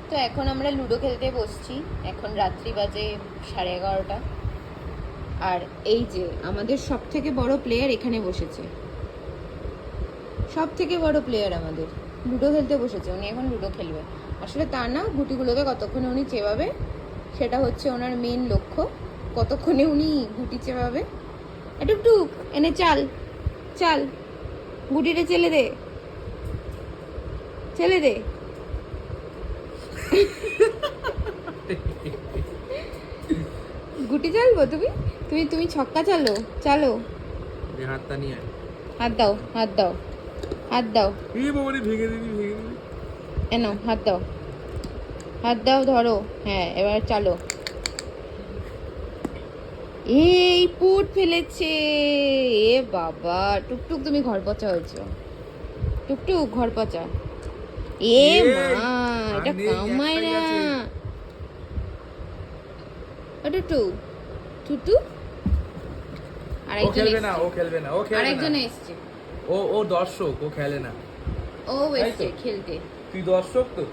তো এখন আমরা লুডো খেলতে বসছি। এখন রাত্রি বাজে 11:30। আর এই যে আমাদের সব থেকে বড় প্লেয়ার এখানে বসেছে, সব থেকে বড় প্লেয়ার আমাদের লুডো খেলতে বসেছে। উনি এখন লুডো খেলবে। আসলে তা না, গুটিগুলোকে কতক্ষণে উনি চেবাবে সেটা হচ্ছে ওনার মেন লক্ষ্য। কতক্ষণে উনি গুটি চেবাবে। টুকটুক এনে চাল চাল, গুটিটা চেলে দে, চেলে দে। গুটি চালবো? তুমি তুমি তুমি ছক্কা চালো, চালো। হাতটা নিয়ে হাত দাও, হাত দাও, হাত দাও। ভেঙে দিবি। এনো হাত দাও, হাত দাও, ধরো। হ্যাঁ, এবার চালো। এই পুট ফেলেছে। এ বাবা, টুকটুক তুমি ঘর পচা হয়েছো। টুকটুক ঘর পচা। এ মা, এটা কামায় না। টুটু টুটু খেলবে না, ও খেলবে না, ও খেলবে না। আরেকজন এসছে। ও দর্শক, ও খেলে না। ও এসছে খেলতে। তুই দর্শক তো।